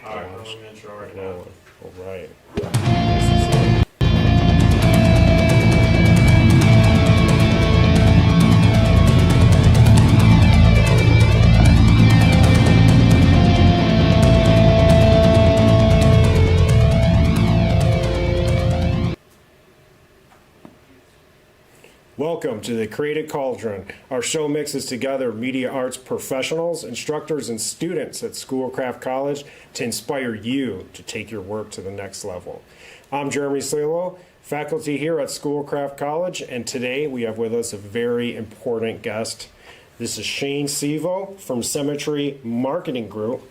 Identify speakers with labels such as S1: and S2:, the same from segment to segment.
S1: All right, I'm intro right now.
S2: All right. Welcome to the Creative Cauldron. Our show mixes together media arts professionals, instructors, and students at Schoolcraft College to inspire you to take your work to the next level. I'm Jeremy Sevo, faculty here at Schoolcraft College, and today we have with us a very important guest. This is Shane Sevo from Symmetry Marketing Group.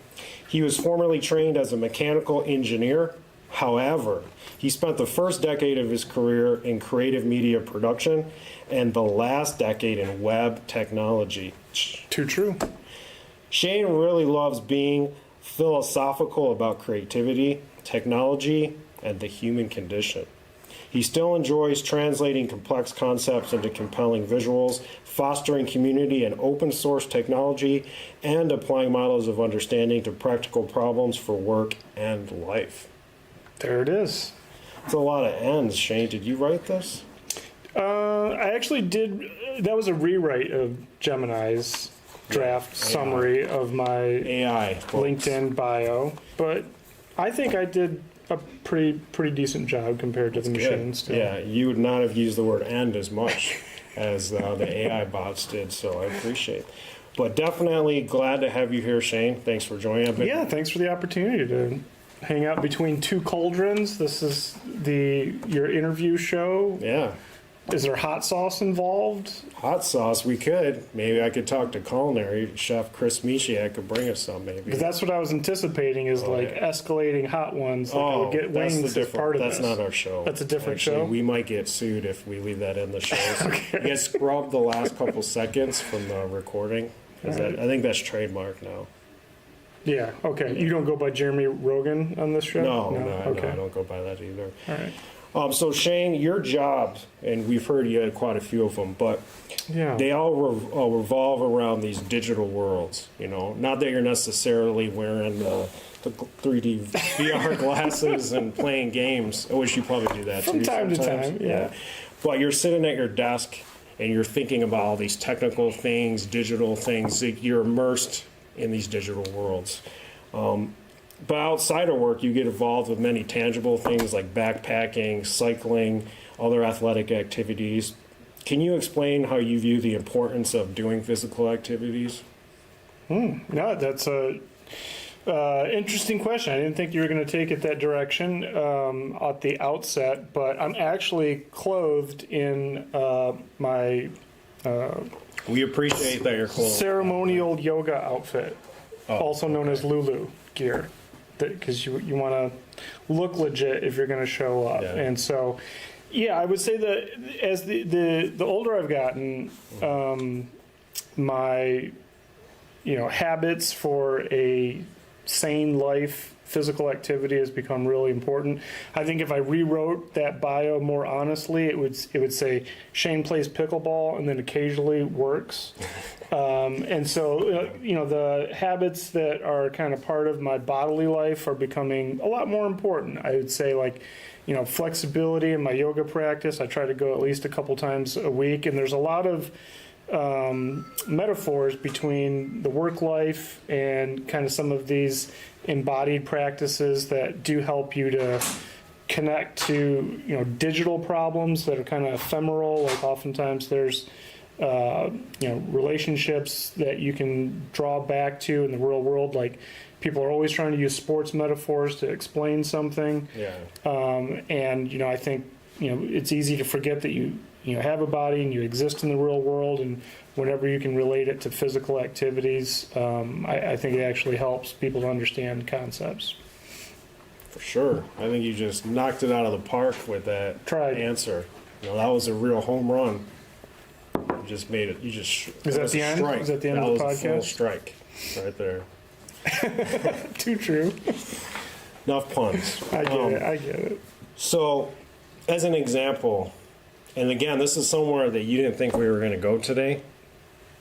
S2: He was formerly trained as a mechanical engineer. However, he spent the first decade of his career in creative media production and the last decade in web technology.
S3: Too true.
S2: Shane really loves being philosophical about creativity, technology, and the human condition. He still enjoys translating complex concepts into compelling visuals, fostering community and open source technology, and applying models of understanding to practical problems for work and life.
S3: There it is.
S2: It's a lot of N's, Shane. Did you write this?
S3: I actually did. That was a rewrite of Gemini's draft summary of my
S2: AI.
S3: LinkedIn bio, but I think I did a pretty decent job compared to the machines. Still.
S2: Yeah, you would not have used the word "and" as much as the AI bots did, so I appreciate it. But definitely glad to have you here, Shane. Thanks for joining.
S3: Yeah, thanks for the opportunity to hang out between two cauldrons. This is your interview show.
S2: Yeah.
S3: Is there hot sauce involved?
S2: Hot sauce, we could. Maybe I could talk to culinary chef Chris Michiak could bring us some, maybe.
S3: Because that's what I was anticipating is escalating hot ones. Like I would get wings as part of
S2: That's
S3: this.
S2: not our show.
S3: That's a different
S2: Actually,
S3: show?
S2: We might get sued if we leave that in the show. So you guys scrub the last couple seconds from the recording.
S3: Right.
S2: I think that's trademark now.
S3: Yeah, okay. You don't go by Jeremy Rogan on this show?
S2: No,
S3: Okay.
S2: I don't go by that either.
S3: All right.
S2: So Shane, your job, and we've heard you had quite a few of them, but
S3: Yeah.
S2: they all revolve around these digital worlds. You know, not that you're necessarily wearing the 3D VR glasses and playing games. I wish you probably do that
S3: From
S2: too.
S3: time to
S2: sometimes.
S3: time, yeah.
S2: But you're sitting at your desk and you're thinking about all these technical things, digital things. You're immersed in these digital worlds. But outside of work, you get involved with many tangible things like backpacking, cycling, other athletic activities. Can you explain how you view the importance of doing physical activities?
S3: No, that's a interesting question. I didn't think you were going to take it that direction at the outset, but I'm actually clothed in my
S2: We appreciate that you're close.
S3: ceremonial yoga outfit, also known as Lulu gear, because you want to look legit if you're going to show up.
S2: Yeah.
S3: And so, yeah, I would say that as the older I've gotten, my habits for a sane life, physical activity has become really important. I think if I rewrote that bio more honestly, it would say Shane plays pickleball and then occasionally works. And so, the habits that are kind of part of my bodily life are becoming a lot more important. I would say, flexibility in my yoga practice. I try to go at least a couple times a week, and there's a lot of metaphors between the work life and kind of some of these embodied practices that do help you to connect to digital problems that are kind of ephemeral. Like oftentimes there's relationships that you can draw back to in the real world. Like people are always trying to use sports metaphors to explain something.
S2: Yeah.
S3: And I think it's easy to forget that you have a body and you exist in the real world, and whenever you can relate it to physical activities, I think it actually helps people to understand concepts.
S2: For sure. I think you just knocked it out of the park with that answer. That was a real home run. You just made it.
S3: Is that the end?
S2: Strike.
S3: Is that the end of the
S2: That was a full
S3: podcast?
S2: strike right there.
S3: Too true.
S2: Enough puns.
S3: I get it.
S2: So, as an example, and again, this is somewhere that you didn't think we were going to go today.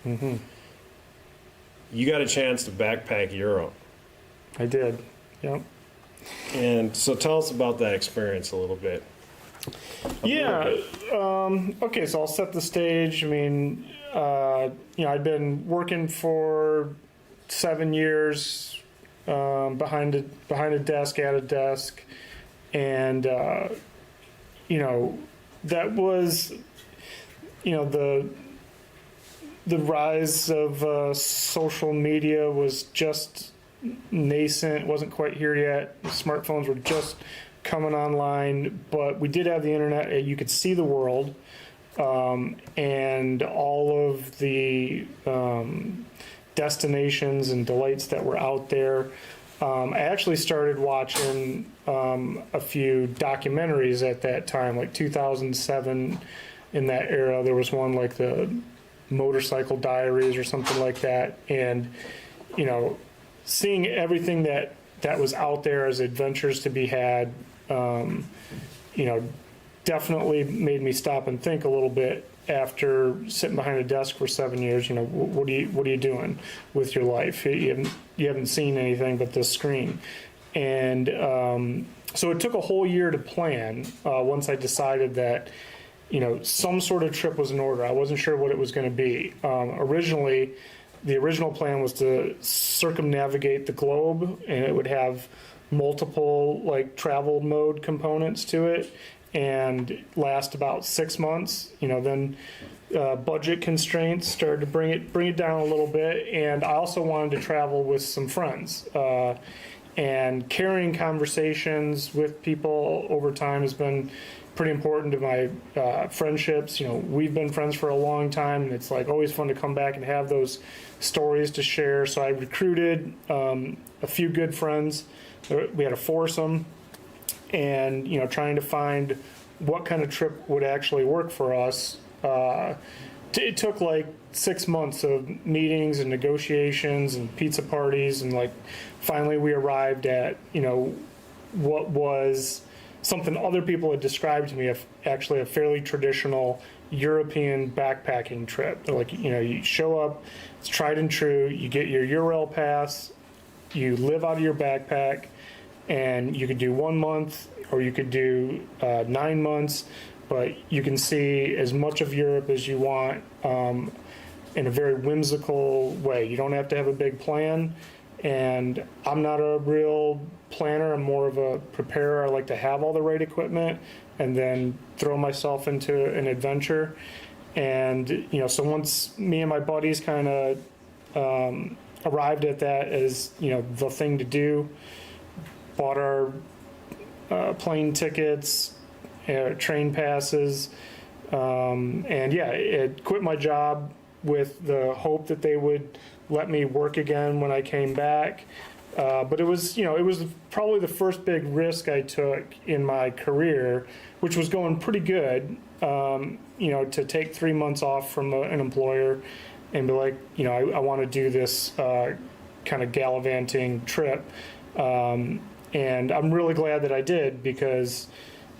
S2: Mm-hmm. You got a chance to backpack Europe.
S3: I did. Yep.
S2: And so tell us about that experience a little bit.
S3: Yeah. Okay, so I'll set the stage. I mean, I'd been working for 7 years behind a desk, at a desk, and that was, the rise of social media was just nascent. It wasn't quite here yet. Smartphones were just coming online, but we did have the internet. You could see the world, and all of the destinations and delights that were out there. I actually started watching a few documentaries at that time, like 2007. In that era, there was one like the Motorcycle Diaries or something like that, and seeing everything that was out there as adventures to be had, definitely made me stop and think a little bit after sitting behind a desk for 7 years. What are you doing with your life? You haven't seen anything but this screen, and so it took a whole year to plan. Once I decided that some sort of trip was in order. I wasn't sure what it was going to be. Originally, the original plan was to circumnavigate the globe, and it would have multiple travel mode components to it, and last about 6 months. Then budget constraints started to bring it down a little bit, and I also wanted to travel with some friends. And carrying conversations with people over time has been pretty important to my friendships. We've been friends for a long time, and it's always fun to come back and have those stories to share. So I recruited a few good friends. We had a foursome, and trying to find what kind of trip would actually work for us. It took 6 months of meetings and negotiations and pizza parties, and finally we arrived at what was something other people had described to me, actually a fairly traditional European backpacking trip. They're you show up, it's tried and true, you get your Eurail pass, you live out of your backpack, and you could do 1 month or you could do 9 months, but you can see as much of Europe as you want in a very whimsical way. You don't have to have a big plan, and I'm not a real planner. I'm more of a preparer. I like to have all the right equipment and then throw myself into an adventure. And so once me and my buddies kind of arrived at that as the thing to do, bought our plane tickets, train passes, and it quit my job with the hope that they would let me work again when I came back. But it was probably the first big risk I took in my career, which was going pretty good. To take 3 months off from an employer and be I want to do this kind of gallivanting trip. And I'm really glad that I did, because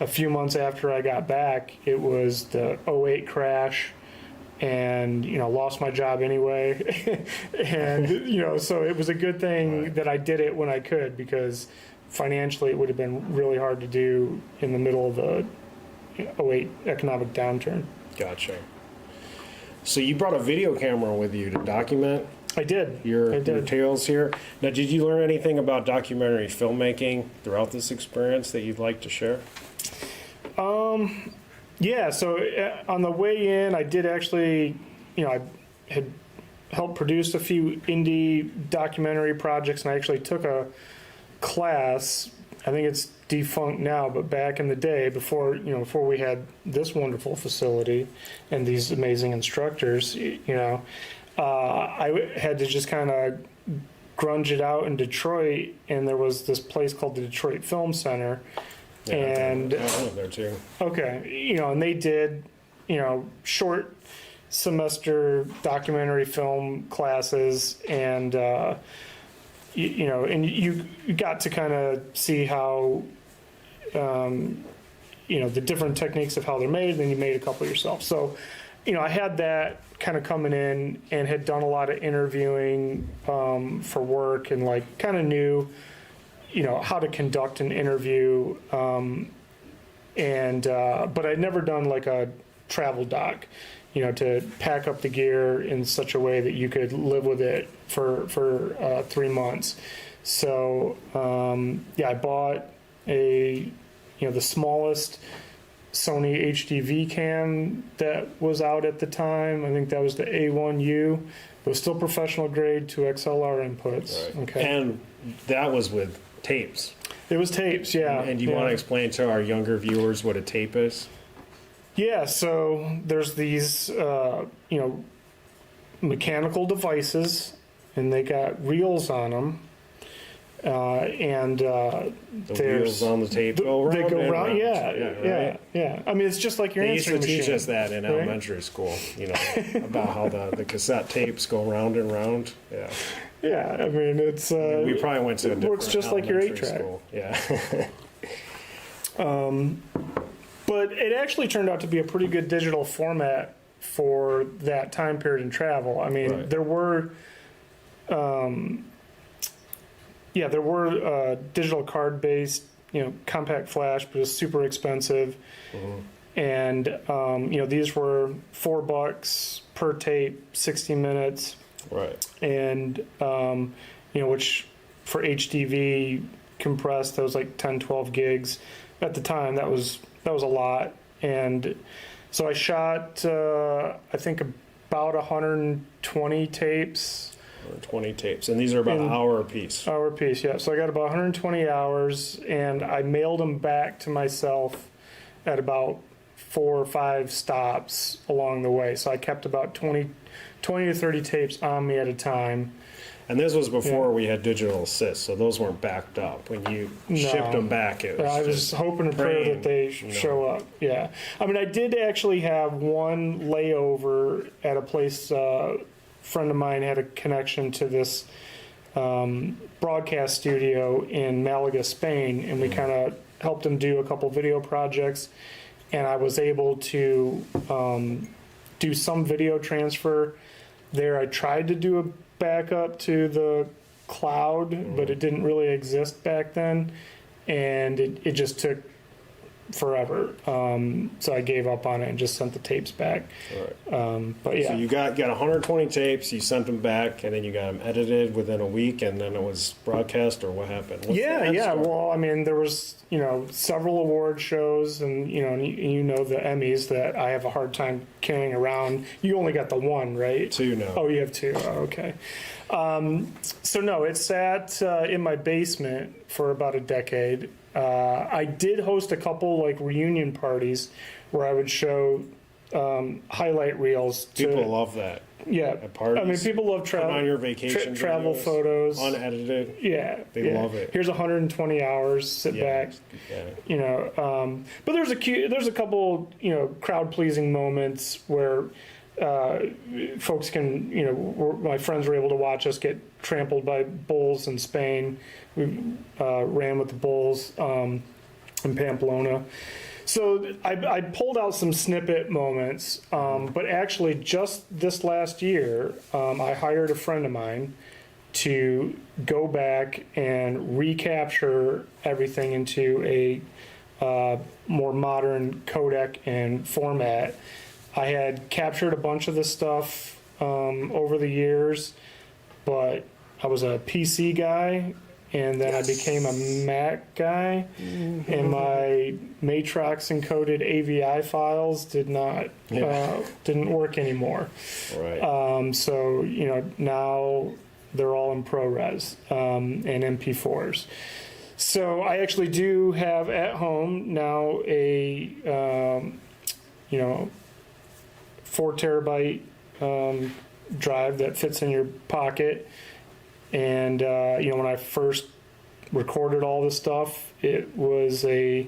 S3: a few months after I got back, it was the '08 crash. And lost my job anyway, and so it was a good thing that I did it when I could, because financially it would have been really hard to do in the middle of the '08 economic downturn.
S2: Gotcha. So you brought a video camera with you to document.
S3: I did.
S2: Your tales here. Now, did you learn anything about documentary filmmaking throughout this experience that you'd like to share?
S3: Yeah, so on the way in, I did actually, I had helped produce a few indie documentary projects, and I actually took a class. I think it's defunct now, but back in the day, before we had this wonderful facility and these amazing instructors, I had to just kind of grunge it out in Detroit, and there was this place called the Detroit Film Center.
S2: Yeah,
S3: And
S2: I live there too.
S3: Okay, and they did, short semester documentary film classes, and and you got to kind of see how, the different techniques of how they're made, and then you made a couple yourself. So, I had that kind of coming in, and had done a lot of interviewing for work, and kind of knew, how to conduct an interview, but I'd never done like a travel doc, to pack up the gear in such a way that you could live with it for 3 months. So I bought the smallest Sony HDV cam that was out at the time. I think that was the A1U. It was still professional grade, 2 XLR inputs.
S2: Right.
S3: Okay.
S2: And that was with tapes.
S3: It was tapes, yeah.
S2: And do you want to explain to our younger viewers what a tape is?
S3: Yeah, so there's these, mechanical devices, and they got reels on them.
S2: The wheels on the tape go round.
S3: They go
S2: and
S3: round,
S2: right?
S3: yeah. I mean, it's just like your
S2: They used
S3: answering
S2: to teach
S3: machine,
S2: us that in
S3: right?
S2: elementary school, about how the cassette tapes go round and round. Yeah.
S3: Yeah, I mean, it's...
S2: We probably went to a different
S3: works just like your
S2: elementary
S3: 8-track.
S2: school. Yeah.
S3: But it actually turned out to be a pretty good digital format for that time period in travel. I mean,
S2: Right.
S3: there were digital card-based, compact flash, but it was super expensive.
S2: Mm-hmm.
S3: And, these were $4 per tape, 60 minutes.
S2: Right.
S3: And, which for HDV compressed, that was like 10, 12 gigs. At the time, that was a lot. And so I shot, I think, about 120 tapes.
S2: 20 tapes. And these are about an hour apiece.
S3: Hour piece, yeah. So I got about 120 hours, and I mailed them back to myself at about 4 or 5 stops along the way. So I kept about 20 to 30 tapes on me at a time.
S2: And this was before we had digital assist, so those weren't backed up. When you shipped them back, it was
S3: I was
S2: just
S3: hoping and praying that they show up. Yeah. I mean, I did actually have one layover at a place. A friend of mine had a connection to this broadcast studio in Malaga, Spain, and we kind of helped him do a couple video projects. And I was able to do some video transfer there. I tried to do a backup to the cloud, but it didn't really exist back then, and it just took forever. So I gave up on it and just sent the tapes back.
S2: Right.
S3: But yeah,
S2: So you got 120 tapes, you sent them back, and then you got them edited within a week, and then it was broadcast, or what happened? What's
S3: yeah.
S2: the story?
S3: Well, I mean, there was several award shows, and the Emmys that I have a hard time carrying around. You only got the one, right?
S2: 2 now.
S3: Oh, you have 2. Oh, okay. So no, it sat in my basement for about a decade. I did host a couple like reunion parties where I would show highlight reels.
S2: People love that.
S3: Yeah,
S2: at parties.
S3: I mean, people love
S2: Put on your vacation
S3: travel
S2: videos,
S3: photos,
S2: unedited.
S3: Yeah,
S2: They love it.
S3: Here's 120 hours. Sit back.
S2: Yeah.
S3: But there's a couple crowd pleasing moments where folks can my friends were able to watch us get trampled by bulls in Spain. We ran with the bulls in Pamplona. So I pulled out some snippet moments, but actually just this last year, I hired a friend of mine to go back and recapture everything into a more modern codec and format. I had captured a bunch of this stuff over the years, but I was a PC guy, and then I became a Mac guy, and my matrix encoded AVI files didn't work anymore.
S2: Right.
S3: So now they're all in ProRes and MP4s. So I actually do have at home now a 4 terabyte drive that fits in your pocket. And, when I first recorded all this stuff, it was a,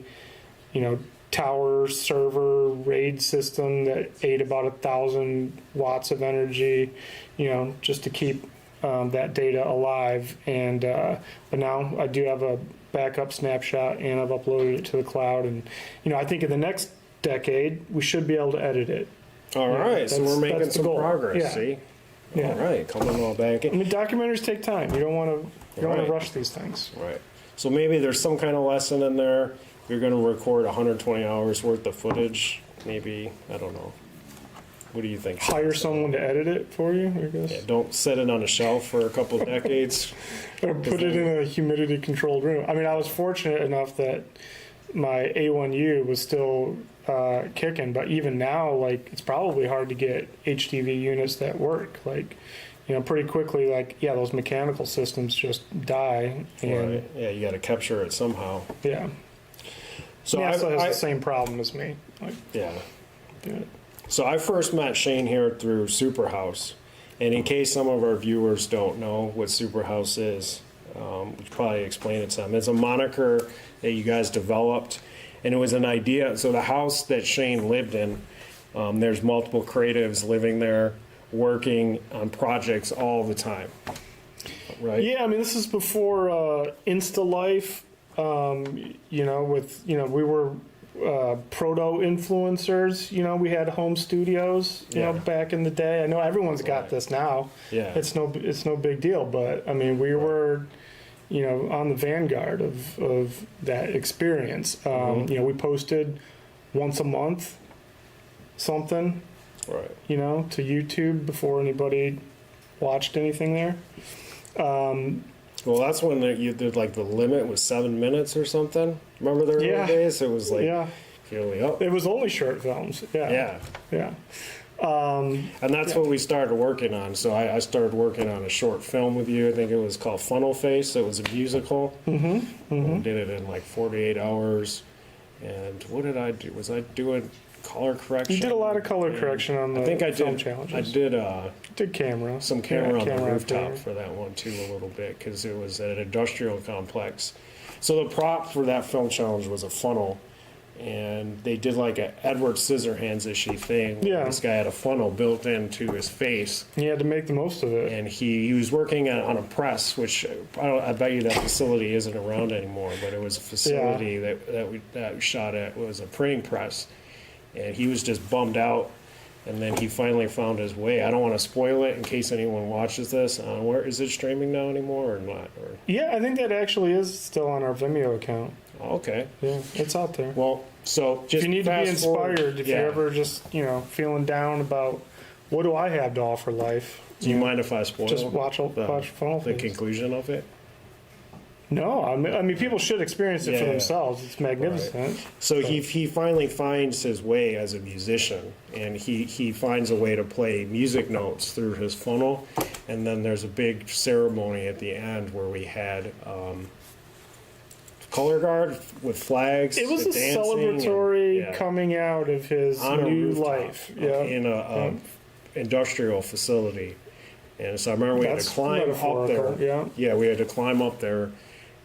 S3: tower server RAID system that ate about 1,000 watts of energy, just to keep that data alive. And, but now I do have a backup snapshot, and I've uploaded it to the cloud. And, I think in the next decade, we should be able to edit it.
S2: All right. So we're making some
S3: goal.
S2: progress.
S3: Yeah.
S2: See?
S3: Yeah.
S2: All right, coming all back in.
S3: I mean, documentaries take time. You don't want to
S2: Right.
S3: rush these things.
S2: Right. So maybe there's some kind of lesson in there. You're going to record 120 hours worth of footage. Maybe, I don't know. What do you think?
S3: Hire someone to edit it for you, I guess.
S2: Yeah, don't set it on a shelf for a couple decades.
S3: Or put it in a humidity controlled room. I mean, I was fortunate enough that my A1U was still kicking, but even now, like, it's probably hard to get HTV units that work. Like, pretty quickly, like, yeah, those mechanical systems just die. And
S2: Right. Yeah, you got to capture it somehow.
S3: yeah.
S2: So
S3: NASA has
S2: I
S3: the same problem as me. Like,
S2: yeah.
S3: yeah.
S2: So I first met Shane here through Superhouse. And in case some of our viewers don't know what Superhouse is, we should probably explain it to them. It's a moniker that you guys developed, and it was an idea. So the house that Shane lived in, there's multiple creatives living there, working on projects all the time, right?
S3: Yeah, I mean, this is before Insta Life. We were proto influencers. We had home studios.
S2: Yeah.
S3: Back in the day. I know everyone's got
S2: Right.
S3: this now.
S2: Yeah.
S3: It's no big deal. But I mean, we were, on the vanguard of that experience. We posted once a month, something.
S2: Right.
S3: To YouTube before anybody watched anything there.
S2: Well, that's when you did like the limit was 7 minutes or something. Remember the early
S3: Yeah.
S2: days? It was like,
S3: Yeah,
S2: really up.
S3: it was only short films.
S2: Yeah.
S3: Yeah.
S2: And that's what we started working on. So I started working on a short film with you. I think it was called Funnel Face. It was a musical. We did it in like 48 hours. And what did I do? Was I doing color correction?
S3: You did a lot of color
S2: And
S3: correction on the
S2: I think I
S3: film
S2: did.
S3: challenges.
S2: I did
S3: Did camera.
S2: some camera on the rooftop
S3: activity.
S2: for that one too a little bit because it was at an industrial complex. So the prop for that film challenge was a funnel, and they did like a Edward Scissorhands-ishy thing.
S3: Yeah.
S2: This guy had a funnel built into his face,
S3: You had to make the most of it.
S2: and he was working on a press, which I bet you that facility isn't around anymore, but it was a facility that we shot at. It was a printing press, and he was just bummed out. And then he finally found his way. I don't want to spoil it in case anyone watches this. Where is it streaming now anymore or not? Or,
S3: Yeah, I think that actually is still on our Vimeo account.
S2: okay.
S3: Yeah, it's out there.
S2: Well, so just
S3: If you need to be
S2: fast forward-
S3: inspired, if
S2: yeah.
S3: you're ever just, feeling down about what do I have to offer life,
S2: Do you mind if I spoil
S3: just watch Funnel
S2: the
S3: Face.
S2: conclusion of it?
S3: No, I mean people should experience it for
S2: Yeah.
S3: themselves. It's magnificent.
S2: So he finally finds his way as a musician, and he finds a way to play music notes through his funnel, and then there's a big ceremony at the end where we had color guard with flags.
S3: It was a
S2: dancing,
S3: celebratory
S2: and, yeah,
S3: coming out of his
S2: on a
S3: new
S2: rooftop,
S3: life. Yeah,
S2: in a industrial facility, and so I remember we had to
S3: That's
S2: climb up
S3: metaphorical,
S2: there.
S3: yeah.
S2: We had to climb up there.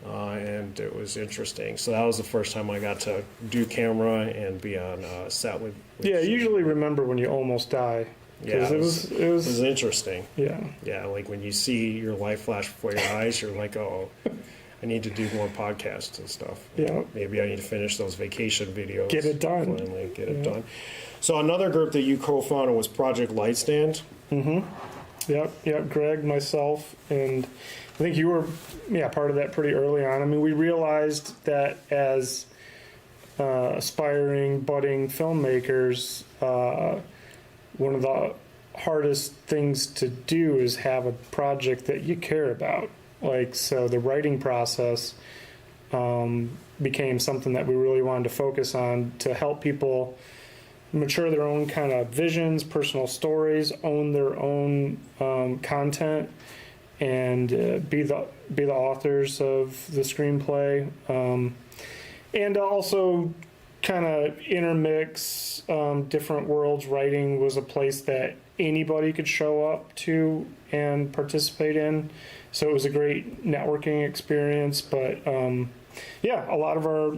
S2: And it was interesting. So that was the first time I got to do camera and be on set with
S3: Yeah, usually remember when you almost die. 'Cause
S2: Yeah,
S3: it
S2: it
S3: was
S2: was interesting.
S3: yeah.
S2: Yeah, like when you see your life flash before your eyes, you're like, oh, I need to do more podcasts and stuff.
S3: Yeah.
S2: Maybe I need to finish those vacation videos.
S3: Get it done.
S2: Finally, get it
S3: Yeah.
S2: done. So another group that you co-founded was Project Lightstand.
S3: Yep, Greg, myself, and I think you were, part of that pretty early on. I mean, we realized that as aspiring, budding filmmakers, one of the hardest things to do is have a project that you care about. Like, so the writing process became something that we really wanted to focus on to help people mature their own kind of visions, personal stories, own their own content, and be the authors of the screenplay, and also kind of intermix different worlds. Writing was a place that anybody could show up to and participate in, so it was a great networking experience. But a lot of our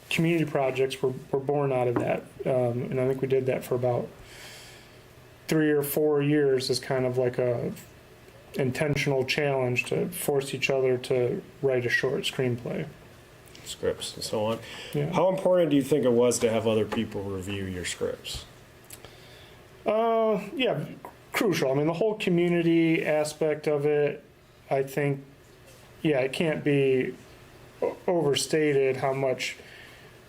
S3: community projects were born out of that, and I think we did that for about 3 or 4 years as kind of like a intentional challenge to force each other to write a short screenplay.
S2: Scripts and so on.
S3: Yeah.
S2: How important do you think it was to have other people review your scripts?
S3: Crucial. I mean, the whole community aspect of it, I think, it can't be overstated how much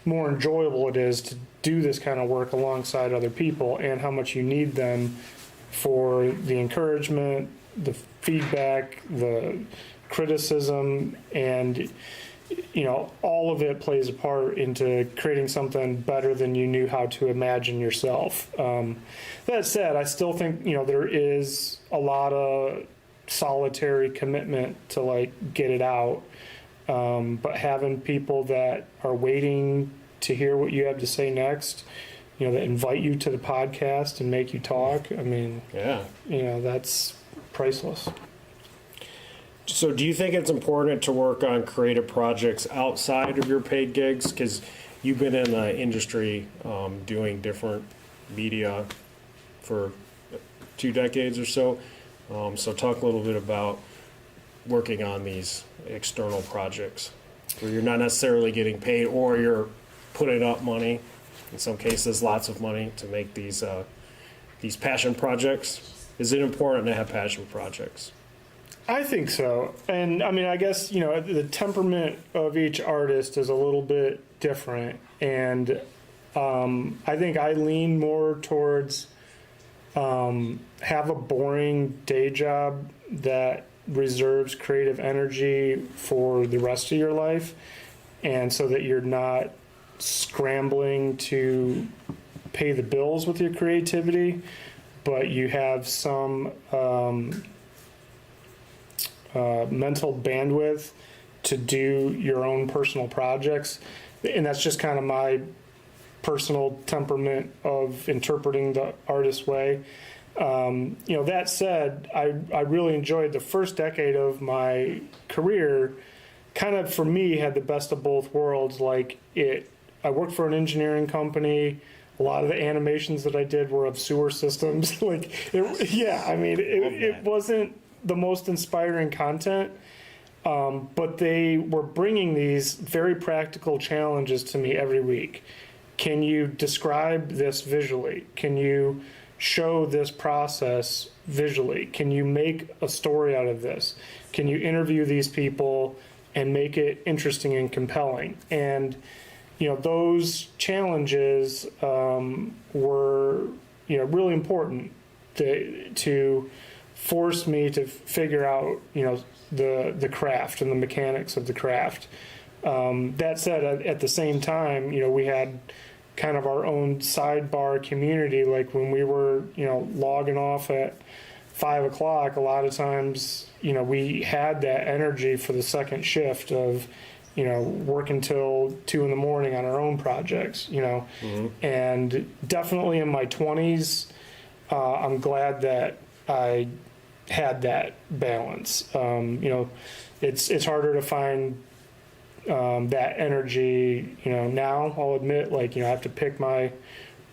S3: more enjoyable it is to do this kind of work alongside other people, and how much you need them for the encouragement, the feedback, the criticism, and all of it plays a part into creating something better than you knew how to imagine yourself. That said, I still think there is a lot of solitary commitment to like get it out, but having people that are waiting to hear what you have to say next, that invite you to the podcast and make you talk, I mean,
S2: Yeah.
S3: That's priceless.
S2: So do you think it's important to work on creative projects outside of your paid gigs? Because you've been in the industry doing different media for 2 decades or so. So talk a little bit about working on these external projects where you're not necessarily getting paid, or you're putting up money, in some cases lots of money, to make these passion projects. Is it important to have passion projects?
S3: I think so. And I mean, I guess, the temperament of each artist is a little bit different. And I think I lean more towards have a boring day job that reserves creative energy for the rest of your life. And so that you're not scrambling to pay the bills with your creativity, but you have some mental bandwidth to do your own personal projects. And that's just kind of my personal temperament of interpreting the artist's way. That said, I really enjoyed the first decade of my career. Kind of, for me, had the best of both worlds. I worked for an engineering company. A lot of the animations that I did were of sewer systems. It wasn't the most inspiring content, but they were bringing these very practical challenges to me every week. Can you describe this visually? Can you show this process visually? Can you make a story out of this? Can you interview these people and make it interesting and compelling? And those challenges were really important to force me to figure out the craft and the mechanics of the craft. That said, at the same time, we had kind of our own sidebar community. Like when we were logging off at 5 o'clock, a lot of times we had that energy for the second shift of working till 2 a.m. on our own projects.
S2: Mm-hmm.
S3: And definitely in my 20s, I'm glad that I had that balance. It's harder to find that energy, now. I'll admit, I have to pick my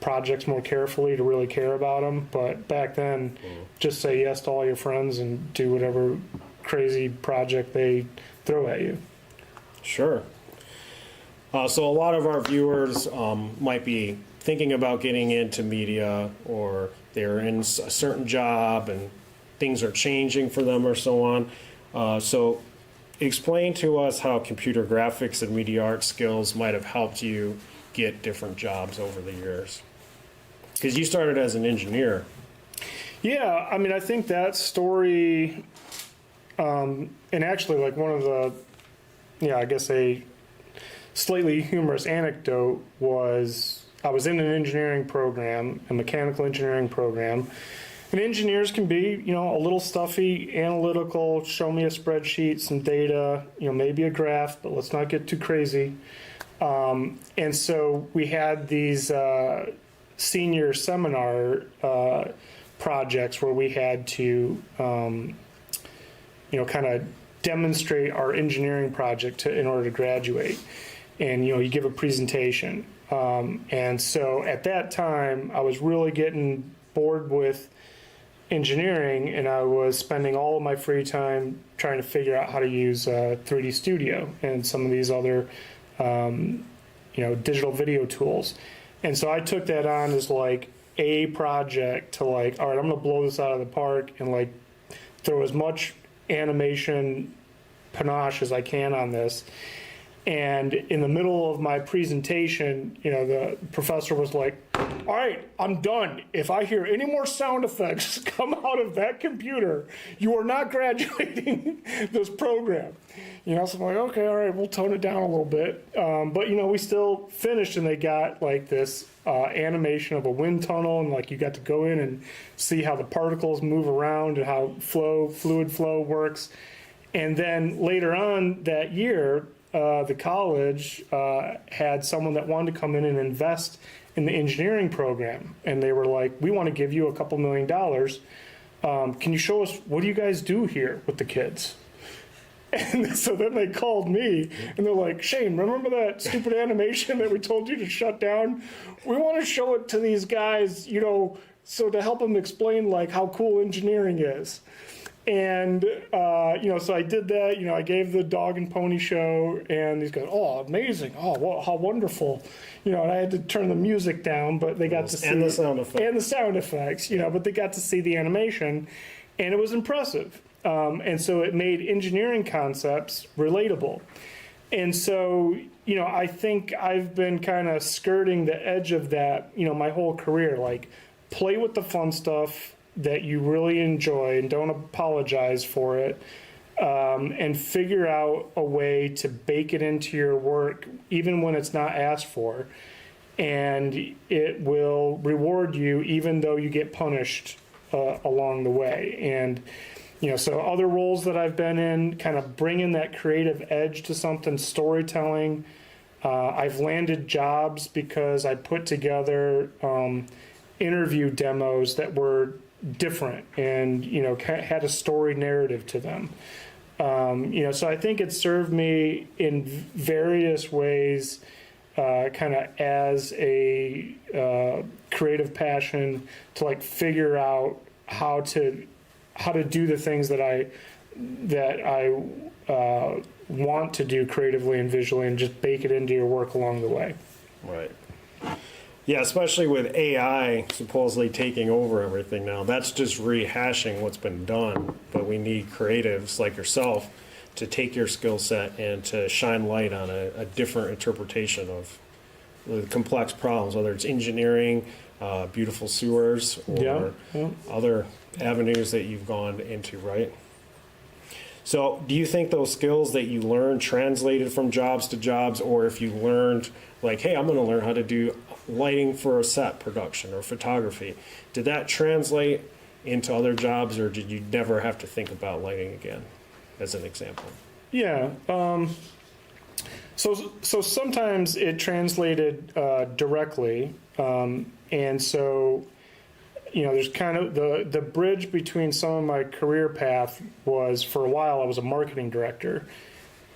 S3: projects more carefully to really care about them. But back then, just say yes to all your friends and do whatever crazy project they throw at you.
S2: Sure. So a lot of our viewers might be thinking about getting into media, or they're in a certain job and things are changing for them or so on. So explain to us how computer graphics and media art skills might have helped you get different jobs over the years. Because you started as an engineer.
S3: Yeah, I mean, I think that story, and actually one of the, I guess a slightly humorous anecdote was I was in an engineering program, a mechanical engineering program. And engineers can be, a little stuffy, analytical, show me a spreadsheet, some data, maybe a graph, but let's not get too crazy. And so we had these senior seminar projects where we had to, kind of demonstrate our engineering project in order to graduate. And, you give a presentation. And so at that time, I was really getting bored with engineering, and I was spending all of my free time trying to figure out how to use 3D Studio and some of these other, digital video tools. And so I took that on as a project to all right, I'm going to blow this out of the park and throw as much animation panache as I can on this. And in the middle of my presentation, the professor was like, all right, I'm done. If I hear any more sound effects come out of that computer, you are not graduating this program. So I'm like, okay, all right, we'll tone it down a little bit. But, we still finished, and they got like this animation of a wind tunnel, and like you got to go in and see how the particles move around and how fluid flow works. And then later on that year, the college had someone that wanted to come in and invest in the engineering program. And they were like, we want to give you a couple $1 million. Can you show us, what do you guys do here with the kids? And so then they called me, and they're like, Shane, remember that stupid animation that we told you to shut down? We want to show it to these guys, so to help them explain like how cool engineering is. And, so I did that, I gave the dog and pony show, and these guys, oh, amazing. Oh, well, how wonderful. And I had to turn the music down, but they got to see.
S2: And the sound effects.
S3: And the sound effects, but they got to see the animation, and it was impressive. And so it made engineering concepts relatable. And so, I think I've been kind of skirting the edge of that, my whole career, like play with the fun stuff that you really enjoy and don't apologize for it, and figure out a way to bake it into your work even when it's not asked for, and it will reward you even though you get punished along the way. And so other roles that I've been in, kind of bringing that creative edge to something, storytelling. I've landed jobs because I put together interview demos that were different and had a story narrative to them. So I think it served me in various ways, kind of as a creative passion to like figure out how to do the things that I want to do creatively and visually, and just bake it into your work along the way.
S2: Right. Yeah, especially with AI supposedly taking over everything now. That's just rehashing what's been done. But we need creatives like yourself to take your skill set and to shine light on a different interpretation of the complex problems, whether it's engineering, beautiful sewers, or other avenues that you've gone into, right? So do you think those skills that you learned translated from jobs to jobs, or if you learned like, hey, I'm going to learn how to do lighting for a set production or photography, did that translate into other jobs, or did you never have to think about lighting again, as an example?
S3: Yeah. So sometimes it translated directly, and so there's kind of the bridge between some of my career path was, for a while I was a marketing director,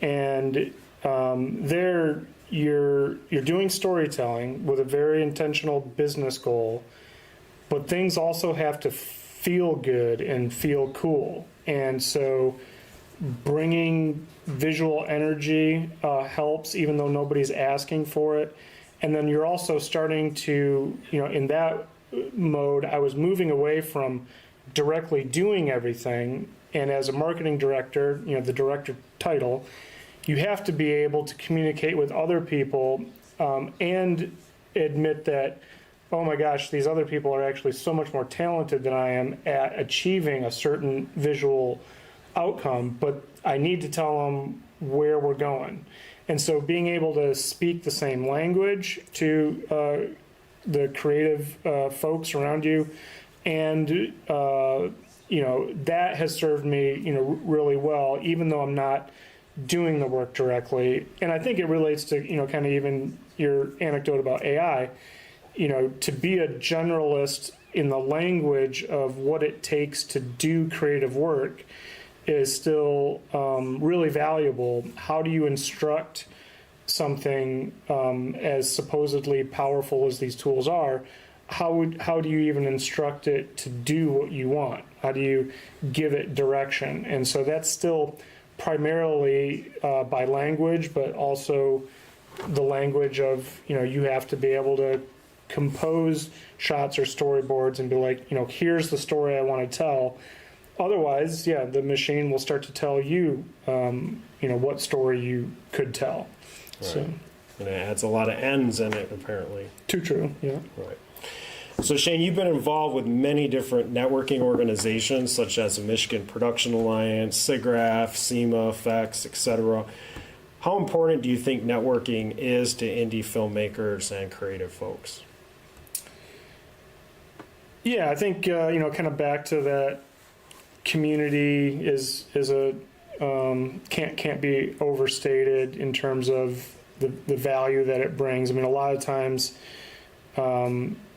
S3: and there you're doing storytelling with a very intentional business goal, but things also have to feel good and feel cool. And so bringing visual energy helps, even though nobody's asking for it. And then you're also starting to, in that mode, I was moving away from directly doing everything. And as a marketing director, the director title, you have to be able to communicate with other people and admit that, oh my gosh, these other people are actually so much more talented than I am at achieving a certain visual outcome, but I need to tell them where we're going. And so being able to speak the same language to the creative folks around you, and that has served me really well, even though I'm not doing the work directly. And I think it relates to kind of even your anecdote about AI, to be a generalist in the language of what it takes to do creative work is still really valuable. How do you instruct something as supposedly powerful as these tools are? How do you even instruct it to do what you want? How do you give it direction? And so that's still primarily by language, but also the language of, you have to be able to compose shots or storyboards and be like, here's the story I want to tell. otherwise, yeah, the machine will start to tell you, what story you could tell.
S2: Right.
S3: So,
S2: And it adds a lot of ends in it, apparently.
S3: too true. Yeah.
S2: Right. So Shane, you've been involved with many different networking organizations, such as the Michigan Production Alliance, SIGGRAPH, SEMA, FEX, etc. How important do you think networking is to indie filmmakers and creative folks?
S3: Yeah, I think kind of back to that, community is a can't be overstated in terms of the value that it brings. I mean, a lot of times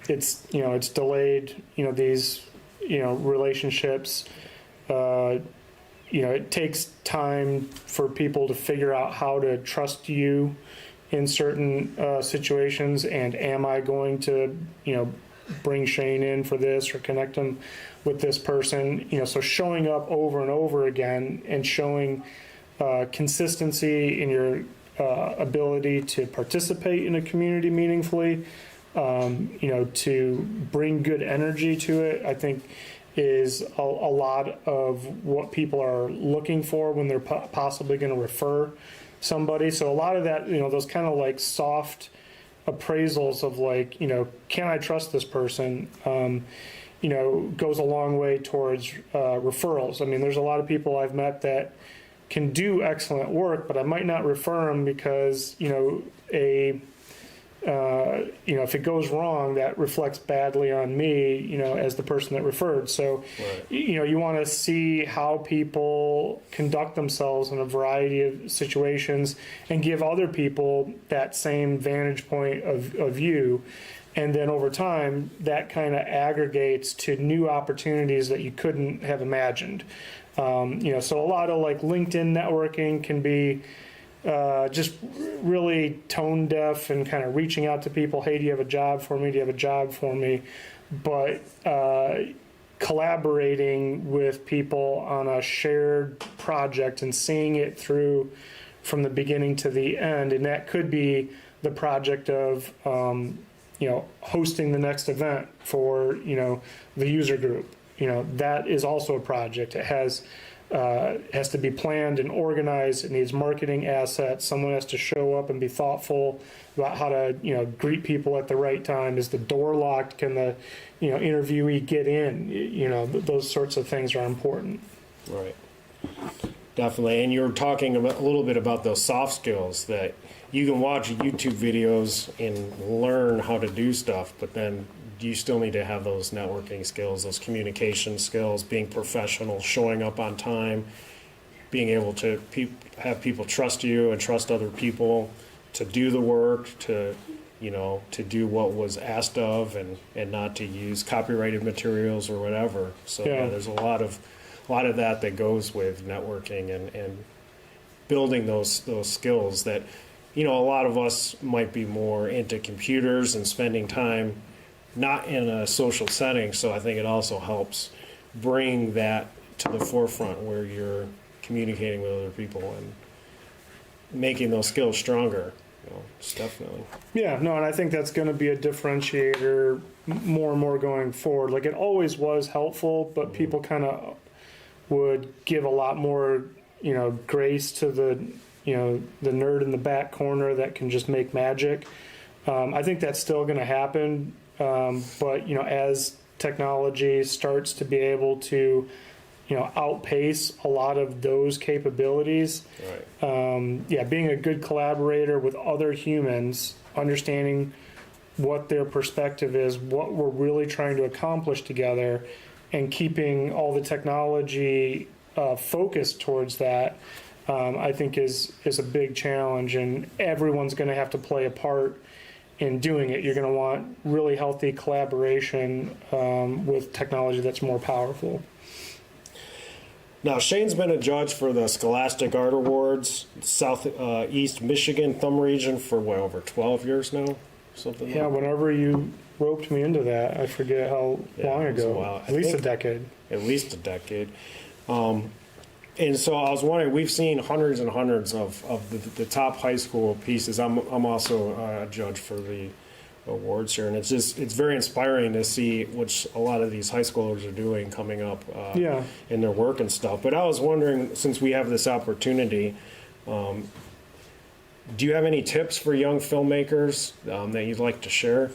S3: it's delayed. These relationships. It takes time for people to figure out how to trust you in certain situations. And am I going to bring Shane in for this or connect him with this person? So showing up over and over again and showing consistency in your ability to participate in a community meaningfully, to bring good energy to it, I think is a lot of what people are looking for when they're possibly going to refer somebody. So a lot of that, those kind of like soft appraisals of like, can I trust this person, goes a long way towards referrals. I mean, there's a lot of people I've met that can do excellent work, but I might not refer them because, if it goes wrong, that reflects badly on me, as the person that referred. So,
S2: Right.
S3: You want to see how people conduct themselves in a variety of situations and give other people that same vantage point of you. And then over time, that kind of aggregates to new opportunities that you couldn't have imagined. So a lot of like LinkedIn networking can be just really tone deaf and kind of reaching out to people. Hey, do you have a job for me? Do you have a job for me? But collaborating with people on a shared project and seeing it through from the beginning to the end. And that could be the project of, hosting the next event for, the user group. That is also a project. It has to be planned and organized. It needs marketing assets. Someone has to show up and be thoughtful about how to, greet people at the right time. Is the door locked? Can the, interviewee get in? Those sorts of things are important.
S2: Right. Definitely. And you're talking a little bit about those soft skills that you can watch YouTube videos and learn how to do stuff, but then you still need to have those networking skills, those communication skills, being professional, showing up on time, being able to have people trust you and trust other people to do the work, to do what was asked of, and not to use copyrighted materials or whatever. So yeah, there's a lot of that goes with networking and building those skills that, a lot of us might be more into computers and spending time not in a social setting. So I think it also helps bring that to the forefront where you're communicating with other people and making those skills stronger. It's definitely.
S3: Yeah, no, and I think that's going to be a differentiator more and more going forward. Like it always was helpful, but people kind of would give a lot more, grace to the nerd in the back corner that can just make magic. I think that's still going to happen. But, as technology starts to be able to, outpace a lot of those capabilities,
S2: Right.
S3: being a good collaborator with other humans, understanding what their perspective is, what we're really trying to accomplish together, and keeping all the technology focused towards that, I think is a big challenge, and everyone's going to have to play a part in doing it. You're going to want really healthy collaboration with technology that's more powerful.
S2: Now, Shane's been a judge for the Scholastic Art Awards, Southeast Michigan Thumb Region for over 12 years now? Something.
S3: Yeah, whenever you roped me into that, I forget how long ago. At least a decade.
S2: At least a decade. And so I was wondering, we've seen hundreds and hundreds of the top high school pieces. I'm also a judge for the awards here, and it's very inspiring to see what a lot of these high schoolers are doing coming up
S3: Yeah.
S2: in their work and stuff. But I was wondering, since we have this opportunity, do you have any tips for young filmmakers that you'd like to share?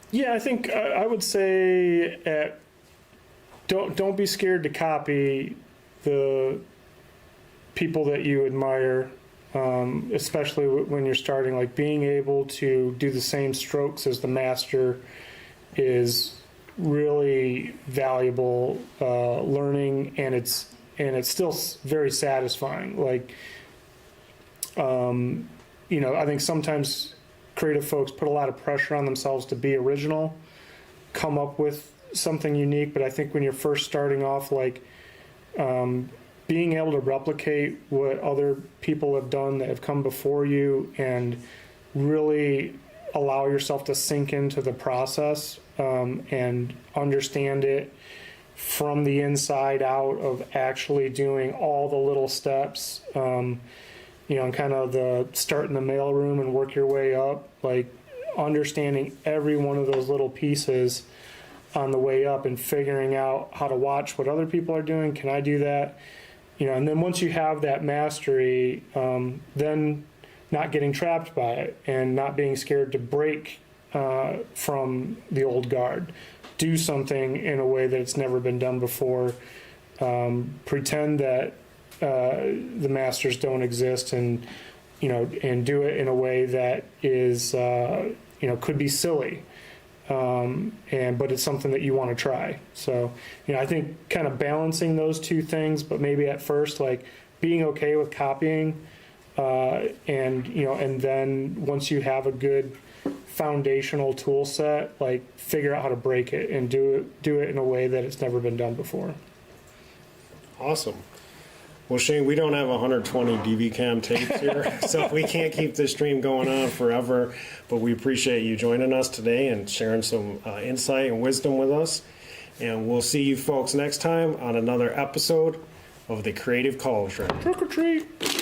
S3: Yeah, I think I would say don't be scared to copy the people that you admire, especially when you're starting. Like being able to do the same strokes as the master is really valuable learning, and it's still very satisfying. Like, I think sometimes creative folks put a lot of pressure on themselves to be original, come up with something unique. But I think when you're first starting off, like being able to replicate what other people have done that have come before you, and really allow yourself to sink into the process and understand it from the inside out of actually doing all the little steps, and kind of the start in the mailroom and work your way up, like understanding every one of those little pieces on the way up and figuring out how to watch what other people are doing. Can I do that? And then once you have that mastery, then not getting trapped by it and not being scared to break from the old guard. Do something in a way that it's never been done before. Pretend that the masters don't exist, and do it in a way that is could be silly, but it's something that you want to try. So I think kind of balancing those two things, but maybe at first like being okay with copying, and then once you have a good foundational tool set, like figure out how to break it and do it in a way that it's never been done before.
S2: Awesome. Well, Shane, we don't have 120 DV cam tapes here, so we can't keep this stream going on forever, but we appreciate you joining us today and sharing some insight and wisdom with us. And we'll see you folks next time on another episode of the Creative Cauldron.
S3: Trick or treat.